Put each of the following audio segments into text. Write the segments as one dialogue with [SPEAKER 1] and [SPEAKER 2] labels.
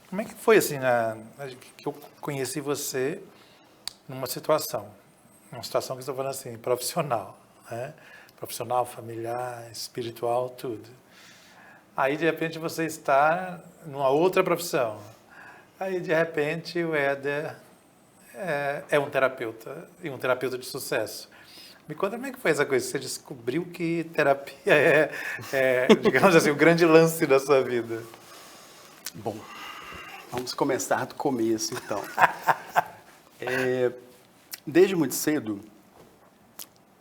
[SPEAKER 1] Como é que foi assim, que eu conheci você numa situação que eu estou falando assim, profissional, né? Profissional, familiar, espiritual, tudo. Aí, de repente, você está numa outra profissão. Aí, de repente, o Éder é um terapeuta, e um terapeuta de sucesso. Me conta como é que foi essa coisa, você descobriu que terapia digamos assim, o grande lance da sua vida.
[SPEAKER 2] Bom, vamos começar do começo, então. Desde muito cedo,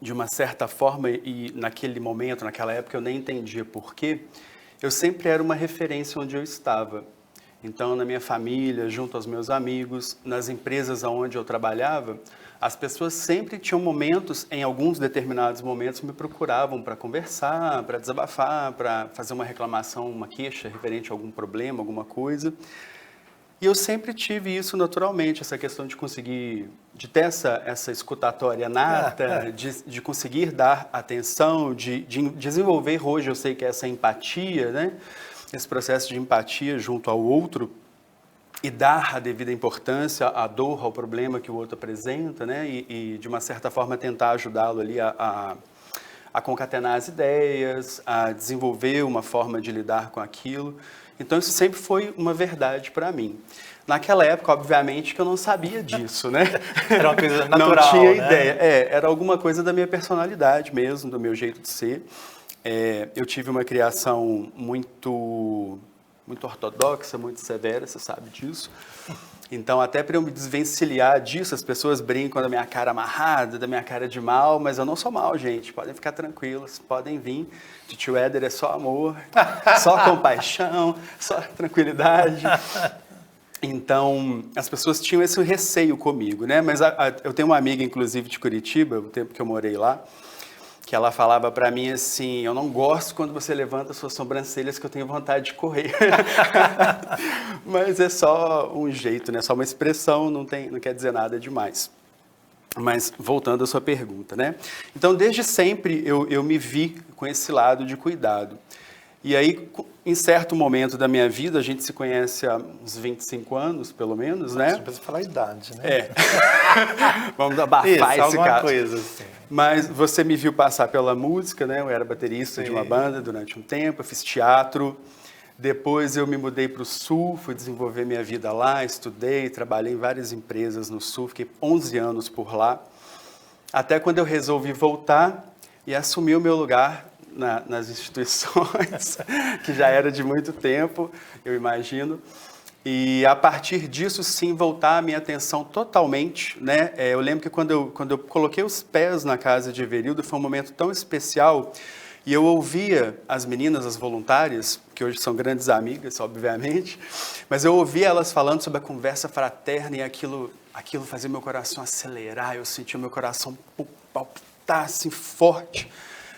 [SPEAKER 2] de uma certa forma, e naquele momento, naquela época, eu nem entendia por quê, eu sempre era uma referência onde eu estava. Então, na minha família, junto aos meus amigos, nas empresas onde eu trabalhava, as pessoas sempre tinham momentos, em alguns determinados momentos, me procuravam para conversar, para desabafar, para fazer uma reclamação, uma queixa referente a algum problema, alguma coisa. E eu sempre tive isso naturalmente, essa questão de conseguir, de ter essa escutatória nata, de conseguir dar atenção, de desenvolver hoje, eu sei que é essa empatia, né? Esse processo de empatia junto ao outro e dar a devida importância à dor, ao problema que o outro apresenta, né? E de uma certa forma tentar ajudá-lo ali a concatenar as ideias, a desenvolver uma forma de lidar com aquilo. Então isso sempre foi uma verdade para mim. Naquela época, obviamente, que eu não sabia disso, né?
[SPEAKER 1] Era uma coisa natural,
[SPEAKER 2] não tinha
[SPEAKER 1] né?
[SPEAKER 2] ideia. Era alguma coisa da minha personalidade mesmo, do meu jeito de ser. Eu tive uma criação muito ortodoxa, muito severa, você sabe disso. Então, até para eu me desvencilhar disso, as pessoas brincam da minha cara amarrada, da minha cara de mal, mas eu não sou mal, gente. Podem ficar tranquilos, podem vir. Tio Éder é só amor, só compaixão, só tranquilidade. Então, as pessoas tinham esse receio comigo, né? Mas eu tenho uma amiga, inclusive, de Curitiba, o tempo que eu morei lá, que ela falava para mim assim, eu não gosto quando você levanta suas sobrancelhas que eu tenho vontade de correr. Mas é só um jeito, né? Só uma expressão, não quer dizer nada demais. Mas voltando à sua pergunta, né? Então, desde sempre eu me vi com esse lado de cuidado. E aí, em certo momento da minha vida, a gente se conhece há uns 25 anos, pelo menos, né?
[SPEAKER 1] Não precisa falar a idade, né?
[SPEAKER 2] Vamos abafar esse
[SPEAKER 1] alguma
[SPEAKER 2] caso.
[SPEAKER 1] coisa assim.
[SPEAKER 2] Mas você me viu passar pela música, né? Eu era baterista de uma banda durante um tempo, eu fiz teatro. Depois eu me mudei para o Sul, fui desenvolver minha vida lá, estudei, trabalhei em várias empresas no Sul, fiquei 11 anos por lá. Até quando eu resolvi voltar e assumir o meu lugar nas instituições, que já era de muito tempo, eu imagino. E a partir disso, sim, voltar a minha atenção totalmente, né? Eu lembro que quando eu coloquei os pés na casa de Everildo, foi um momento tão especial, e eu ouvia as meninas, as voluntárias, que hoje são grandes amigas, obviamente, mas eu ouvia elas falando sobre a conversa fraterna, e aquilo fazia meu coração acelerar, eu sentia o meu coração palpitar assim forte.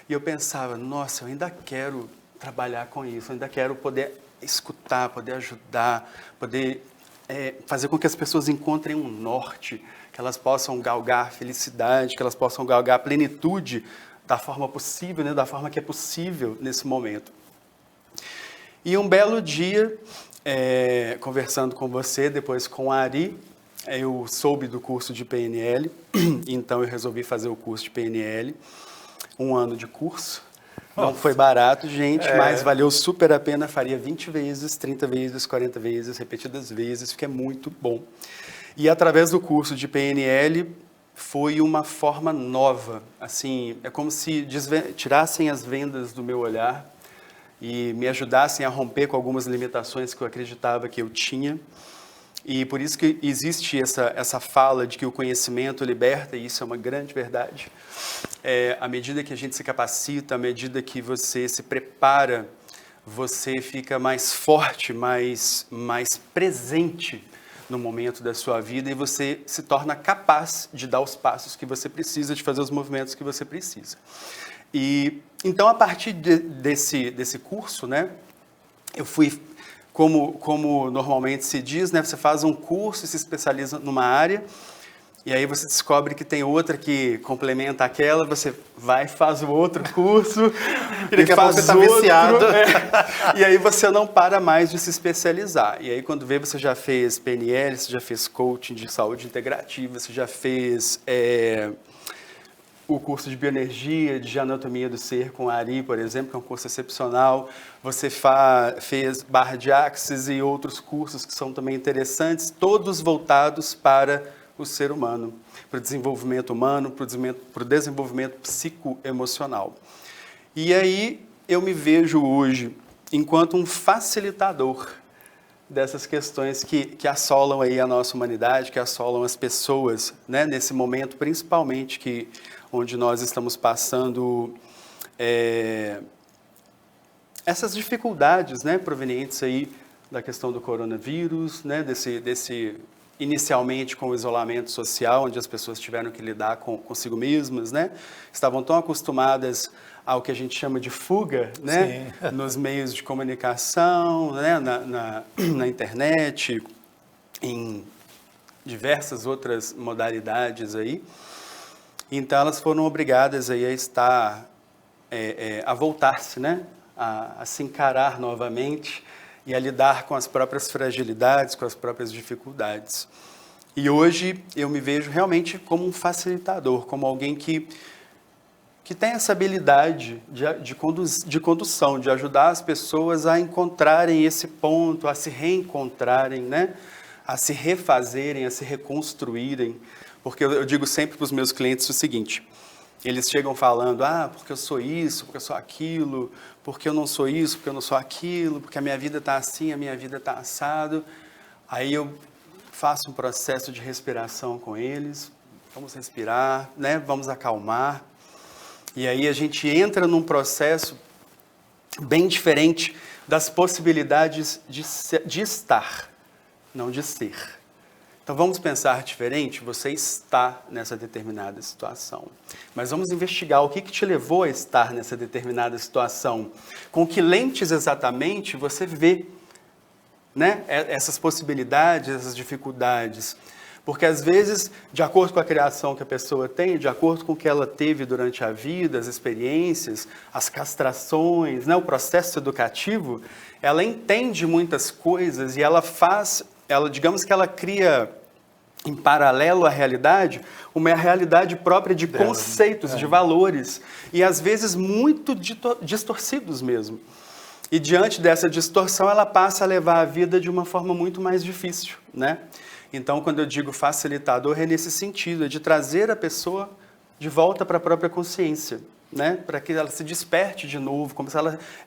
[SPEAKER 2] E eu pensava, nossa, eu ainda quero trabalhar com isso, eu ainda quero poder escutar, poder ajudar, poder fazer com que as pessoas encontrem um norte, que elas possam galgar felicidade, que elas possam galgar plenitude da forma possível, né, da forma que é possível nesse momento. E um belo dia, conversando com você, depois com a Ari, eu soube do curso de PNL, então eu resolvi fazer o curso de PNL, 1 ano de curso. Não foi barato, gente, mas valeu super a pena, faria 20 vezes, 30 vezes, 40 vezes, repetidas vezes, porque é muito bom. E através do curso de PNL, foi uma forma nova, assim, é como se tirassem as vendas do meu olhar e me ajudassem a romper com algumas limitações que eu acreditava que eu tinha. E por isso que existe essa fala de que o conhecimento liberta, e isso é uma grande verdade. À medida que a gente se capacita, à medida que você se prepara, você fica mais forte, mais presente no momento da sua vida e você se torna capaz de dar os passos que você precisa, de fazer os movimentos que você precisa. E então, a partir desse curso, né, eu fui... Como normalmente se diz, né, você faz um curso e se especializa numa área, E aí você descobre que tem outra que complementa aquela, você vai e faz o outro curso,
[SPEAKER 1] E daqui a pouco você está viciado.
[SPEAKER 2] E aí você não para mais de se especializar. E aí quando vê, você já fez PNL, você já fez coaching de saúde integrativa, você já fez o curso de bioenergia, de anatomia do ser com a Ari, por exemplo, que é um curso excepcional. Você fez barra de axis e outros cursos que são também interessantes, todos voltados para o ser humano, para o desenvolvimento humano, para o desenvolvimento psicoemocional. E aí eu me vejo hoje enquanto um facilitador dessas questões que assolam aí a nossa humanidade, que assolam as pessoas, né, nesse momento, principalmente onde nós estamos passando essas dificuldades, né, provenientes aí da questão do coronavírus, né, desse inicialmente com o isolamento social, onde as pessoas tiveram que lidar consigo mesmas, né, estavam tão acostumadas ao que a gente chama de fuga, né, nos meios de comunicação, né, na internet, em diversas outras modalidades aí. Então elas foram obrigadas aí a estar, a voltar-se, né, a se encarar novamente e a lidar com as próprias fragilidades, com as próprias dificuldades. E hoje eu me vejo realmente como um facilitador, como alguém que tem essa habilidade de condução, de ajudar as pessoas a encontrarem esse ponto, a se reencontrarem, né, a se refazerem, a se reconstruírem. Porque eu digo sempre para os meus clientes o seguinte, eles chegam falando, porque eu sou isso, porque eu sou aquilo, porque eu não sou isso, porque eu não sou aquilo, porque a minha vida está assim, a minha vida está assado. Aí eu faço um processo de respiração com eles, vamos respirar, né? Vamos acalmar. E aí a gente entra num processo bem diferente das possibilidades de estar, não de ser. Então vamos pensar diferente, você está nessa determinada situação. Mas vamos investigar o que te levou a estar nessa determinada situação. Com que lentes exatamente você vê, né, essas possibilidades, essas dificuldades. Porque às vezes, de acordo com a criação que a pessoa tem, de acordo com o que ela teve durante a vida, as experiências, as castrações, né, o processo educativo, ela entende muitas coisas e digamos que ela cria em paralelo à realidade, uma realidade própria de conceitos, de valores, e às vezes muito distorcidos mesmo. E diante dessa distorção, ela passa a levar a vida de uma forma muito mais difícil, né? Então, quando eu digo facilitador, é nesse sentido, é de trazer a pessoa de volta para a própria consciência, né? Para que ela se desperte de novo,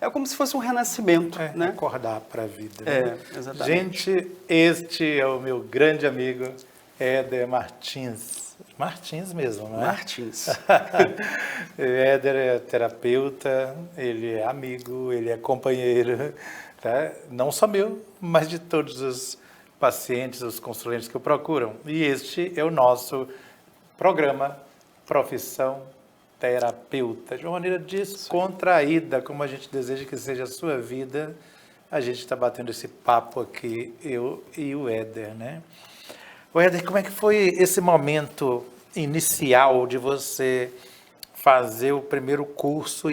[SPEAKER 2] é como se fosse um renascimento, né?
[SPEAKER 1] Acordar para a vida. Né?
[SPEAKER 2] Exatamente.
[SPEAKER 1] Gente, este é o meu grande amigo, Éder Martins. Martins mesmo, não é?
[SPEAKER 2] Martins.
[SPEAKER 1] Éder é terapeuta, ele é amigo, ele é companheiro, tá? Não só meu, mas de todos os pacientes, os consulentes que o procuram. E este é o nosso programa Profissão Terapeuta. De uma maneira descontraída, como a gente deseja que seja a sua vida, a gente está batendo esse papo aqui, eu e o Éder, né? O Éder, como é que foi esse momento inicial de você fazer o primeiro curso?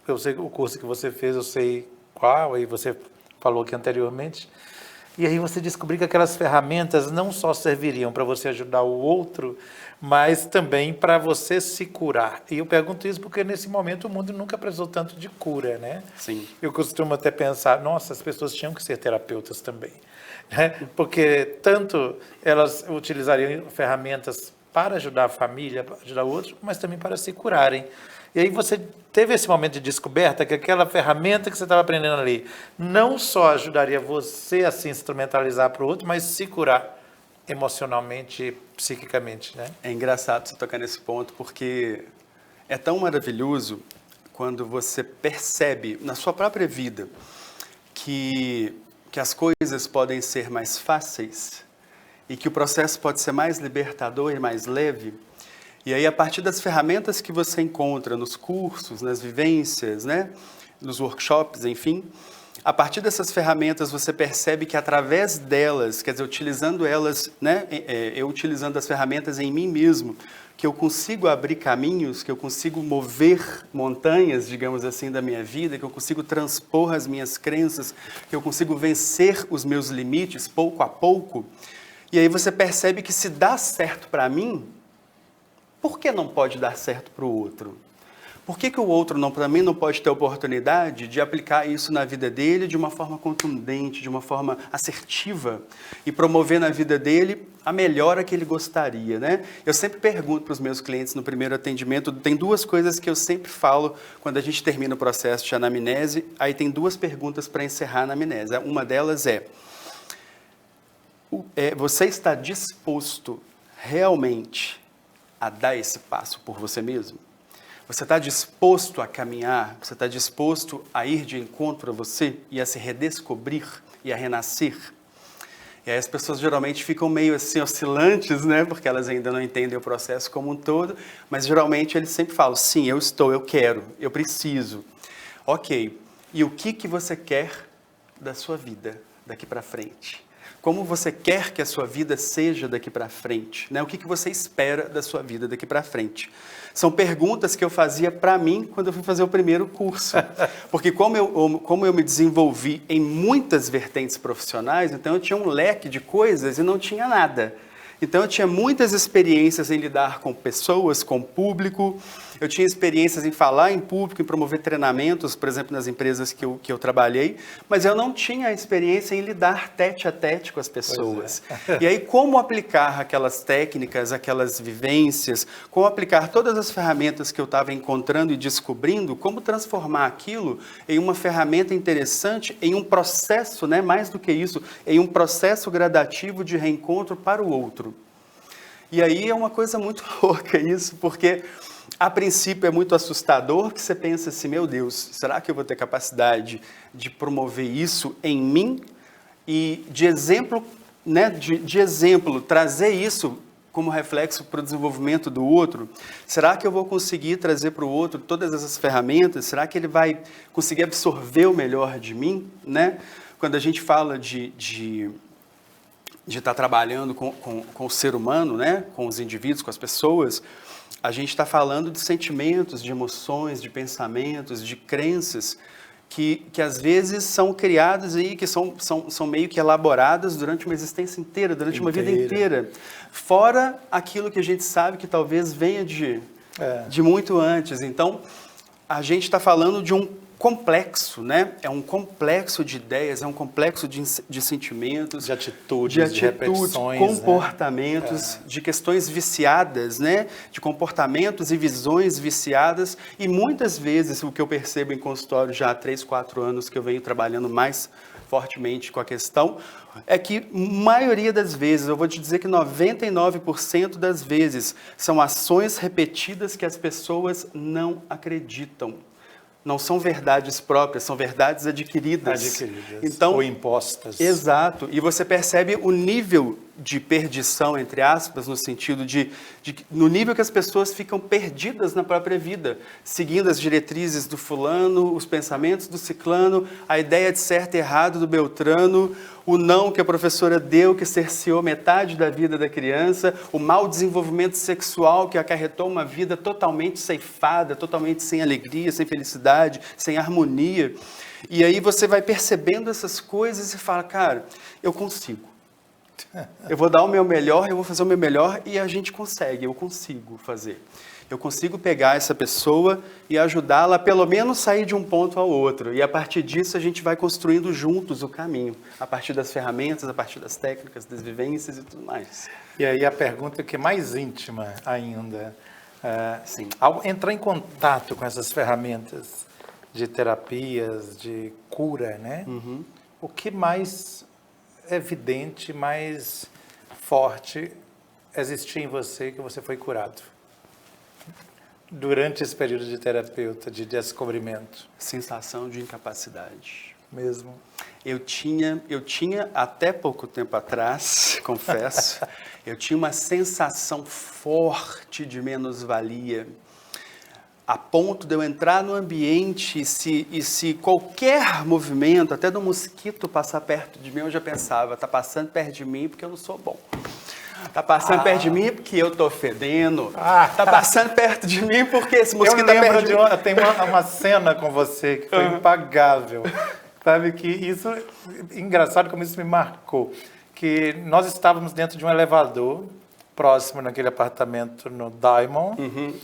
[SPEAKER 1] Eu sei o curso que você fez, eu sei qual, e você falou aqui anteriormente. E aí você descobriu que aquelas ferramentas não só serviriam para você ajudar o outro, mas também para você se curar. E eu pergunto isso porque nesse momento o mundo nunca precisou tanto de cura, né?
[SPEAKER 2] Sim.
[SPEAKER 1] Eu costumo até pensar, nossa, as pessoas tinham que ser terapeutas também, né? Porque tanto elas utilizariam ferramentas para ajudar a família, para ajudar o outro, mas também para se curarem. E aí você teve esse momento de descoberta que aquela ferramenta que você estava aprendendo ali não só ajudaria você a se instrumentalizar para o outro, mas se curar emocionalmente, psiquicamente, né?
[SPEAKER 2] É engraçado você tocar nesse ponto, porque é tão maravilhoso quando você percebe na sua própria vida que as coisas podem ser mais fáceis e que o processo pode ser mais libertador e mais leve. E aí, a partir das ferramentas que você encontra nos cursos, nas vivências, né, nos workshops, enfim, A partir dessas ferramentas, você percebe que através delas, quer dizer, utilizando elas, né, eu utilizando as ferramentas em mim mesmo, que eu consigo abrir caminhos, que eu consigo mover montanhas, digamos assim, da minha vida, que eu consigo transpor as minhas crenças, que eu consigo vencer os meus limites pouco a pouco. E aí você percebe que se dá certo para mim, por que não pode dar certo para o outro? Por que o outro também não pode ter a oportunidade de aplicar isso na vida dele de uma forma contundente, de uma forma assertiva e promover na vida dele a melhora que ele gostaria, né? Eu sempre pergunto para os meus clientes no primeiro atendimento, tem duas coisas que eu sempre falo quando a gente termina o processo de anamnese, aí tem duas perguntas para encerrar a anamnese. Uma delas você está disposto realmente a dar esse passo por você mesmo? Você está disposto a caminhar? Você está disposto a ir de encontro a você e a se redescobrir e a renascer? E aí as pessoas geralmente ficam meio assim oscilantes, né? Porque elas ainda não entendem o processo como um todo, mas geralmente eles sempre falam, sim, eu estou, eu quero, eu preciso. Ok, e o que você quer da sua vida daqui para frente? Como você quer que a sua vida seja daqui para frente? Né? O que você espera da sua vida daqui para frente? São perguntas que eu fazia para mim quando eu fui fazer o primeiro curso. Porque como eu me desenvolvi em muitas vertentes profissionais, então eu tinha um leque de coisas e não tinha nada. Então eu tinha muitas experiências em lidar com pessoas, com público, eu tinha experiências em falar em público, em promover treinamentos, por exemplo, nas empresas que eu trabalhei, mas eu não tinha a experiência em lidar tete a tete com as pessoas. E aí como aplicar aquelas técnicas, aquelas vivências, como aplicar todas as ferramentas que eu estava encontrando e descobrindo, como transformar aquilo em uma ferramenta interessante, em um processo, né, mais do que isso, em um processo gradativo de reencontro para o outro. E aí é uma coisa muito louca isso, porque a princípio é muito assustador, que você pensa assim, meu Deus, será que eu vou ter capacidade de promover isso em mim? E de exemplo, né, de exemplo, trazer isso como reflexo para o desenvolvimento do outro? Será que eu vou conseguir trazer para o outro todas essas ferramentas? Será que ele vai conseguir absorver o melhor de mim? Né? Quando a gente fala de estar trabalhando com o ser humano, né? Com os indivíduos, com as pessoas, a gente está falando de sentimentos, de emoções, de pensamentos, de crenças que às vezes são criadas aí, que são meio que elaboradas durante uma existência inteira, durante uma vida inteira. Fora aquilo que a gente sabe que talvez venha de muito antes. Então, a gente está falando de um complexo, né? É um complexo de ideias, é um complexo de sentimentos,
[SPEAKER 1] de atitudes, de repetições,
[SPEAKER 2] comportamentos, né? De questões viciadas, né? De comportamentos e visões viciadas. E muitas vezes, o que eu percebo em consultório já há 3, 4 anos que eu venho trabalhando mais fortemente com a questão, é que maioria das vezes, eu vou te dizer que 99% das vezes, são ações repetidas que as pessoas não acreditam. Não são verdades próprias, são verdades adquiridas.
[SPEAKER 1] Então, ou impostas.
[SPEAKER 2] Exato. E você percebe o nível de perdição, entre aspas, no sentido no nível que as pessoas ficam perdidas na própria vida, seguindo as diretrizes do fulano, os pensamentos do ciclano, a ideia de certo e errado do beltrano, o não que a professora deu, que cerceou metade da vida da criança, o mau desenvolvimento sexual que acarretou uma vida totalmente ceifada, totalmente sem alegria, sem felicidade, sem harmonia. E aí você vai percebendo essas coisas e fala, cara, eu consigo. Eu vou dar o meu melhor, eu vou fazer o meu melhor e a gente consegue, eu consigo fazer. Eu consigo pegar essa pessoa e ajudá-la a pelo menos sair de um ponto ao outro. E a partir disso a gente vai construindo juntos o caminho, a partir das ferramentas, a partir das técnicas, das vivências e tudo mais.
[SPEAKER 1] E aí a pergunta que é mais íntima ainda, ao entrar em contato com essas ferramentas de terapias, de cura, né?
[SPEAKER 2] Uhum.
[SPEAKER 1] O que mais evidente, mais forte existia em você que você foi curado? Durante esse período de terapeuta, de descobrimento.
[SPEAKER 2] Sensação de incapacidade.
[SPEAKER 1] Mesmo?
[SPEAKER 2] Eu tinha até pouco tempo atrás, confesso, eu tinha uma sensação forte de menos-valia. a ponto de eu entrar no ambiente e se qualquer movimento, até do mosquito passar perto de mim, eu já pensava, tá passando perto de mim porque eu não sou bom. Tá passando perto de mim porque eu tô fedendo. Tá passando perto de mim porque esse mosquito tá perto de mim.
[SPEAKER 1] Tem uma cena com você que foi impagável. Sabe que isso, engraçado como isso me marcou. Que nós estávamos dentro de um elevador, próximo naquele apartamento no Diamond.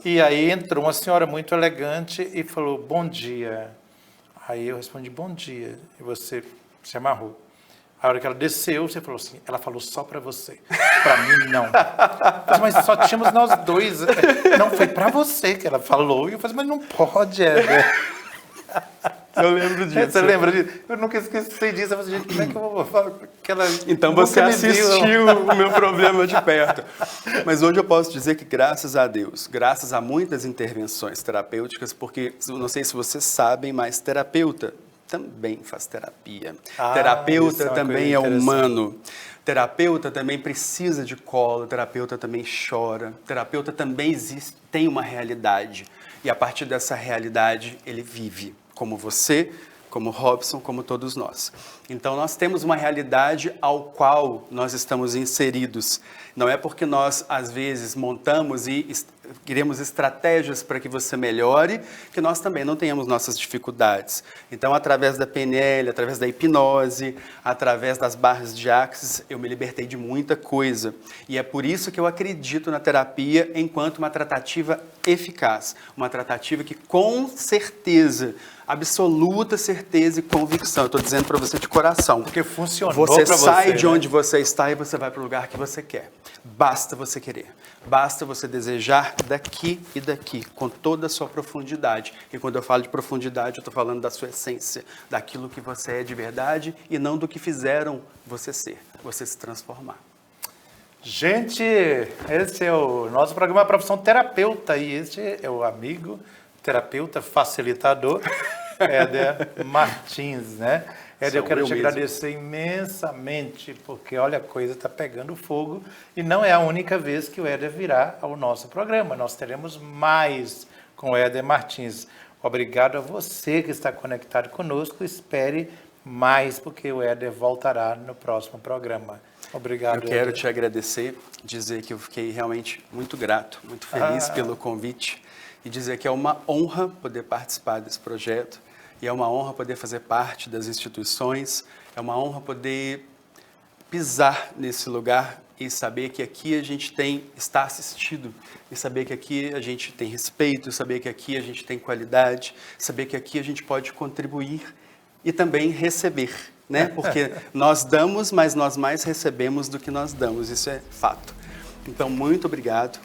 [SPEAKER 1] E aí entrou uma senhora muito elegante e falou, bom dia. Aí eu respondi, bom dia. E você se amarrou. A hora que ela desceu, você falou assim, ela falou só pra você. Pra mim, não. Mas só tínhamos nós dois. Não, foi pra você que ela falou. E eu falei, mas não pode, Éder.
[SPEAKER 2] Eu lembro disso.
[SPEAKER 1] Você lembra disso? Eu nunca esqueci disso. Eu falei, gente, como é que eu vou falar que ela...
[SPEAKER 2] Então você assistiu o meu problema de perto. Mas hoje eu posso dizer que graças a Deus, graças a muitas intervenções terapêuticas, porque não sei se vocês sabem, mas terapeuta também faz terapia. Terapeuta também é humano. Terapeuta também precisa de colo, terapeuta também chora, terapeuta também tem uma realidade. E a partir dessa realidade, ele vive, como você, como Robson, como todos nós. Então, nós temos uma realidade ao qual nós estamos inseridos. Não é porque nós, às vezes, montamos e queremos estratégias para que você melhore, que nós também não tenhamos nossas dificuldades. Então, através da PNL, através da hipnose, através das barras de Axis, eu me libertei de muita coisa. E é por isso que eu acredito na terapia enquanto uma tratativa eficaz. Uma tratativa que, com certeza, absoluta certeza e convicção, eu estou dizendo para você de coração.
[SPEAKER 1] Porque funcionou
[SPEAKER 2] você
[SPEAKER 1] para você.
[SPEAKER 2] Você sai de
[SPEAKER 1] né?
[SPEAKER 2] onde você está e você vai para o lugar que você quer. Basta você querer. Basta você desejar daqui e daqui, com toda a sua profundidade. E quando eu falo de profundidade, eu estou falando da sua essência, daquilo que você é de verdade e não do que fizeram você ser, você se transformar.
[SPEAKER 1] Gente, esse é o nosso programa Profissão Terapeuta e este é o amigo terapeuta facilitador, Éder Martins, né? Éder, eu quero te agradecer imensamente, porque olha, a coisa está pegando fogo e não é a única vez que o Éder virá ao nosso programa. Nós teremos mais com o Éder Martins. Obrigado a você que está conectado conosco. Espere mais, porque o Éder voltará no próximo programa. Obrigado,
[SPEAKER 2] Eu quero
[SPEAKER 1] Éder.
[SPEAKER 2] te agradecer, dizer que eu fiquei realmente muito grato, muito feliz pelo convite e dizer que é uma honra poder participar desse projeto. E é uma honra poder fazer parte das instituições, é uma honra poder pisar nesse lugar e saber que aqui a gente está assistido, e saber que aqui a gente tem respeito, saber que aqui a gente tem qualidade, saber que aqui a gente pode contribuir e também receber, né? Porque nós damos, mas nós mais recebemos do que nós damos, isso é fato. Então, muito obrigado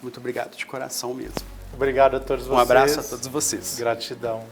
[SPEAKER 2] de coração mesmo.
[SPEAKER 1] Obrigado a todos vocês.
[SPEAKER 2] Um abraço a todos vocês.
[SPEAKER 1] Gratidão.